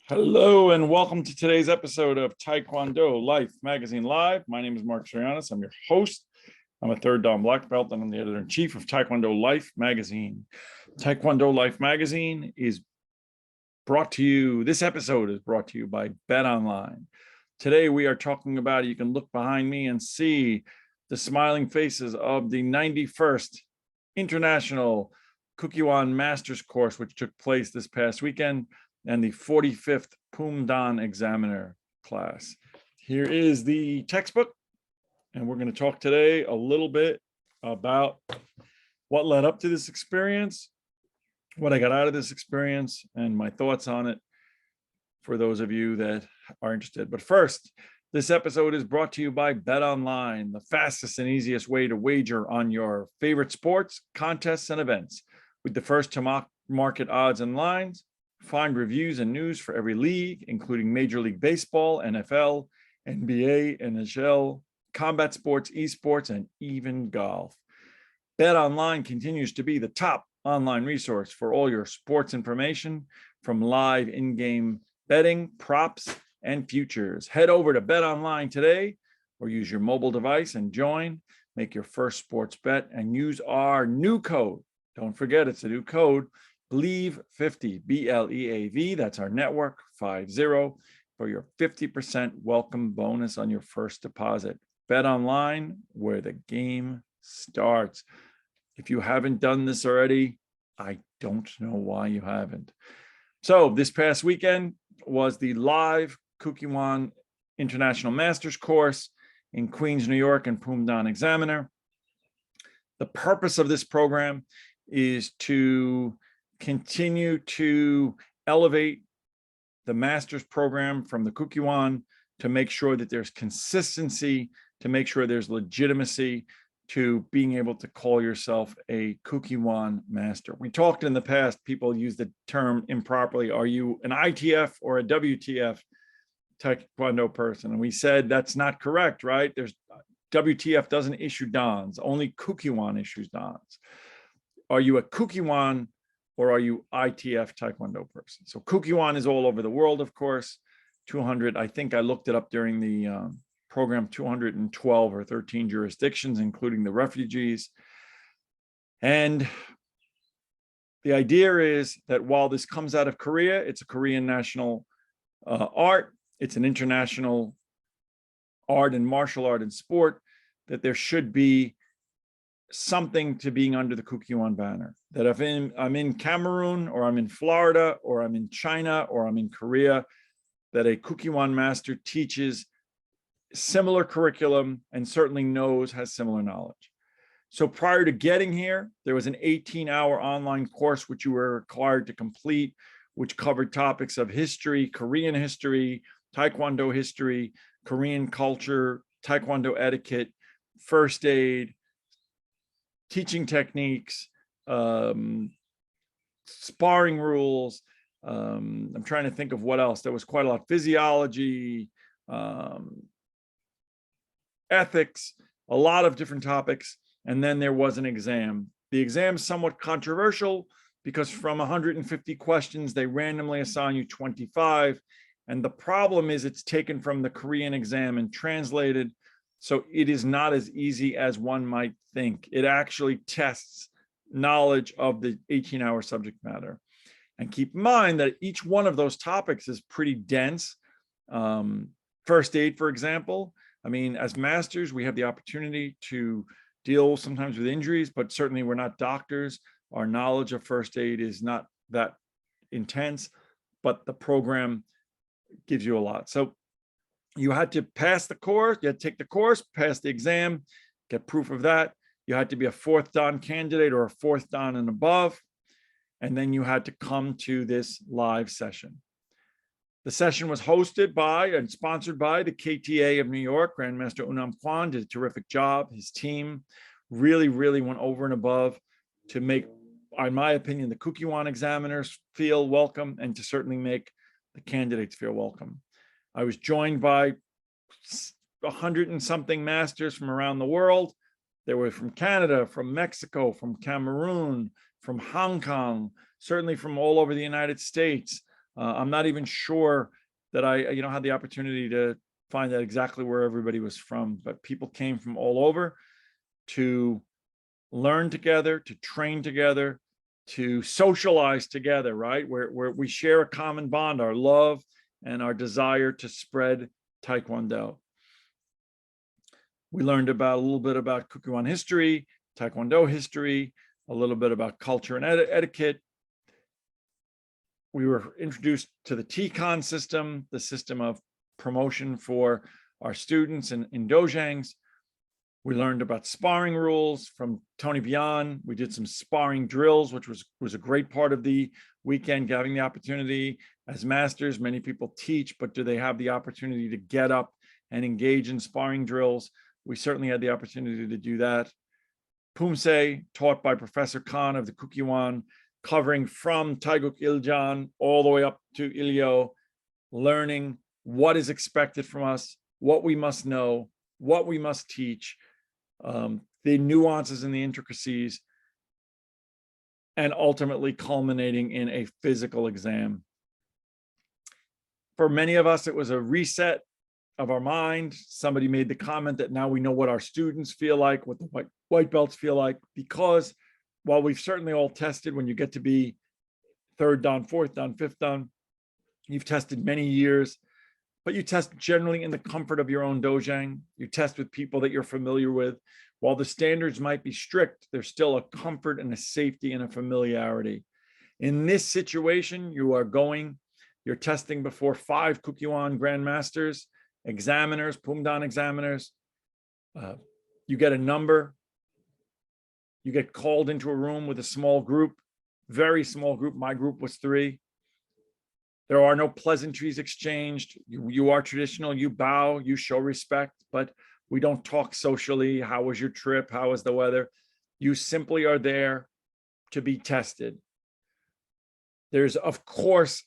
Hello and welcome to today's episode of Taekwondo Life Magazine Live. My name is Marc Zirogiannis. I'm your host. I'm a third Dan black belt and I'm the editor-in-chief of Taekwondo Life Magazine. Taekwondo Life Magazine is brought to you, this episode is brought to you by Bet Online. Today we are talking about, you can look behind me and see the smiling faces of the 91st International Kukkiwon Masters course, which took place this past weekend, and the 45th Pumdan Examiner class. Here is the textbook, and we're going to talk today a little bit about what led up to this experience, what I got out of this experience, and my thoughts on it for those of you that are interested. But first, this episode is brought to you by Bet Online, the fastest and easiest way to wager on your favorite sports, contests, and events. With the first to market odds and lines, find reviews and news for every league, including Major League Baseball, NFL, NBA, NHL, combat sports, esports, and even golf. Bet Online continues to be the top online resource for all your sports information, from live in-game betting, props, and futures. Head over to Bet Online today or use your mobile device and join. Make your first sports bet and use our new code. Don't forget, it's a new code, BLEAV50, BLEAV, that's our network, 50, for your 50% welcome bonus on your first deposit. Bet Online, where the game starts. If you haven't done this already, I don't know why you haven't. So this past weekend was the live Kukkiwon International Masters course in Queens, New York, and Pumdan Examiner. The purpose of this program is to continue to elevate the master's program from the Kukkiwon, to make sure that there's consistency, to make sure there's legitimacy to being able to call yourself a Kukkiwon master. We talked in the past, people use the term improperly. Are you an ITF or a WTF Taekwondo person? And we said that's not correct, right? WTF doesn't issue dans, only Kukkiwon issues dans. Are you a Kukkiwon or are you ITF Taekwondo person? So Kukkiwon is all over the world, of course. 200, I think I looked it up during the program, 212 or 13 jurisdictions, including the refugees. And the idea is that while this comes out of Korea, it's a Korean national art, it's an international art and martial art and sport, that there should be something to being under the Kukkiwon banner. That if I'm in Cameroon, or I'm in Florida, or I'm in China, or I'm in Korea, that a Kukkiwon master teaches similar curriculum and certainly has similar knowledge. So prior to getting here, there was an 18-hour online course which you were required to complete, which covered topics of history, Korean history, Taekwondo history, Korean culture, Taekwondo etiquette, first aid, teaching techniques, sparring rules. I'm trying to think of what else. There was quite a lot. Physiology, ethics, a lot of different topics. And then there was an exam. The exam is somewhat controversial because from 150 questions, they randomly assign you 25. And the problem is it's taken from the Korean exam and translated. So it is not as easy as one might think. It actually tests knowledge of the 18-hour subject matter. And keep in mind that each one of those topics is pretty dense. First aid, for example. I mean, as masters, we have the opportunity to deal sometimes with injuries, but certainly we're not doctors. Our knowledge of first aid is not that intense, but the program gives you a lot. So you had to pass the course, you had to take the course, pass the exam, get proof of that. You had to be a fourth Dan candidate or a fourth Dan and above. And then you had to come to this live session. The session was hosted by and sponsored by the KTA of New York. Grandmaster Unam Kwan did a terrific job. His team really went over and above to make, in my opinion, the Kukkiwon examiners feel welcome and to certainly make the candidates feel welcome. I was joined by 100 and something masters from around the world. They were from Canada, from Mexico, from Cameroon, from Hong Kong, certainly from all over the United States. I'm not even sure that I, had the opportunity to find out exactly where everybody was from, but people came from all over to learn together, to train together, to socialize together, right? Where we share a common bond, our love and our desire to spread Taekwondo. We learned a little bit about Kukkiwon history, Taekwondo history, a little bit about culture and etiquette. We were introduced to the T-Con system, the system of promotion for our students in dojangs. We learned about sparring rules from Tony Bian. We did some sparring drills, which was a great part of the weekend, having the opportunity as masters. Many people teach, but do they have the opportunity to get up and engage in sparring drills? We certainly had the opportunity to do that. Pumse, taught by Professor Khan of the Kukkiwon, covering from Taeguk Iljan all the way up to Ilyo, learning what is expected from us, what we must know, what we must teach, the nuances and the intricacies, and ultimately culminating in a physical exam. For many of us, it was a reset of our mind. Somebody made the comment that now we know what our students feel like, what the white belts feel like, because while we've certainly all tested, when you get to be third dan, fourth dan, fifth dan, you've tested many years, but you test generally in the comfort of your own dojang. You test with people that you're familiar with. While the standards might be strict, there's still a comfort and a safety and a familiarity. In this situation, you're testing before 5 Kukkiwon Grandmasters, examiners, Pumdan examiners. You get a number. You get called into a room with a small group, very small group. My group was 3. There are no pleasantries exchanged. You are traditional, you bow, you show respect, but we don't talk socially. How was your trip? How was the weather? You simply are there to be tested. There's, of course,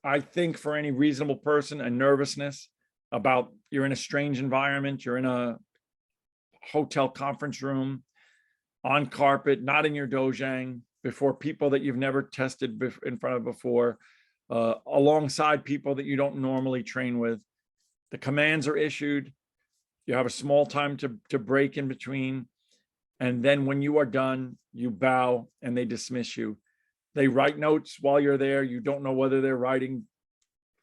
I think for any reasonable person, a nervousness about you're in a strange environment, you're in a hotel conference room, on carpet, not in your dojang, before people that you've never tested in front of before, alongside people that you don't normally train with. The commands are issued. You have a small time to break in between. And then when you are done, you bow and they dismiss you. They write notes while you're there. You don't know whether they're writing,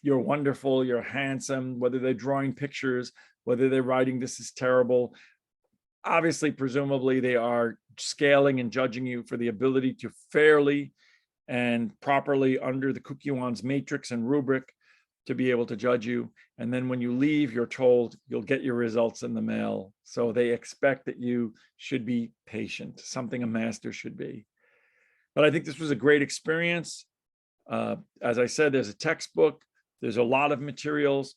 "You're wonderful, you're handsome," whether they're drawing pictures, whether they're writing, "This is terrible." Obviously, presumably, they are scaling and judging you for the ability to fairly and properly, under the Kukkiwon's matrix and rubric, to be able to judge you. And then when you leave, you're told you'll get your results in the mail. So they expect that you should be patient, something a master should be. But I think this was a great experience. As I said, there's a textbook, there's a lot of materials.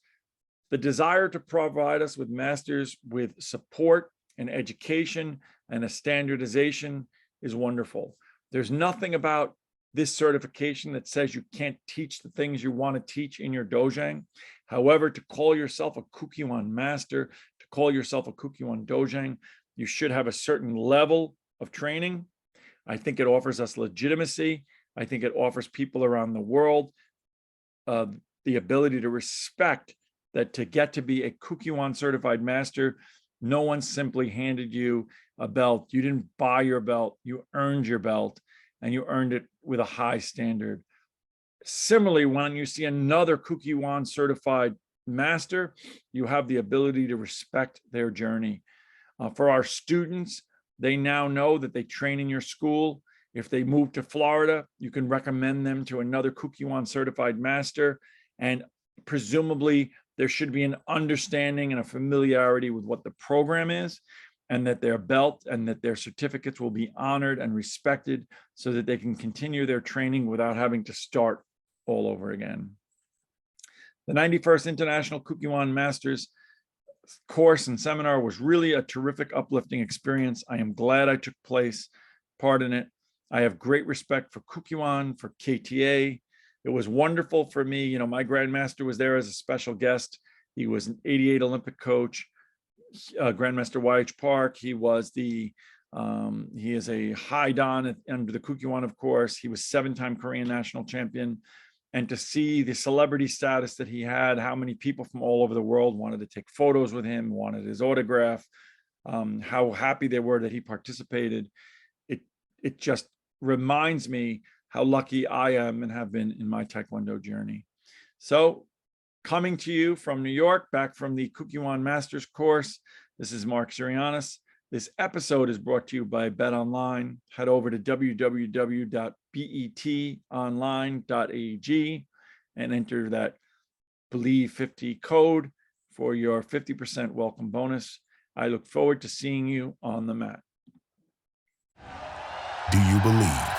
The desire to provide us with masters with support and education and a standardization is wonderful. There's nothing about this certification that says you can't teach the things you want to teach in your dojang. However, to call yourself a Kukkiwon master, to call yourself a Kukkiwon dojang, you should have a certain level of training. I think it offers us legitimacy. I think it offers people around the world the ability to respect that to get to be a Kukkiwon certified master, no one simply handed you a belt. You didn't buy your belt, you earned your belt, and you earned it with a high standard. Similarly, when you see another Kukkiwon certified master, you have the ability to respect their journey. For our students, they now know that they train in your school. If they move to Florida, you can recommend them to another Kukkiwon certified master, and presumably there should be an understanding and a familiarity with what the program is, and that their belt and that their certificates will be honored and respected so that they can continue their training without having to start all over again. The 91st International Kukkiwon Masters course and seminar was really a terrific, uplifting experience. I am glad I took part in it. I have great respect for Kukkiwon, for KTA. It was wonderful for me. My grandmaster was there as a special guest. He was an '88 Olympic coach, Grandmaster YH Park. He was the He is a high dan under the Kukkiwon, of course. He was 7-time Korean national champion. And to see the celebrity status that he had, how many people from all over the world wanted to take photos with him, wanted his autograph, how happy they were that he participated. It just reminds me how lucky I am and have been in my Taekwondo journey. So coming to you from New York, back from the Kukkiwon Masters course, this is Marc Zirogiannis. This episode is brought to you by Bet Online. Head over to www.betonline.ag and enter that Believe50 code for your 50% welcome bonus. I look forward to seeing you on the mat. Do you believe?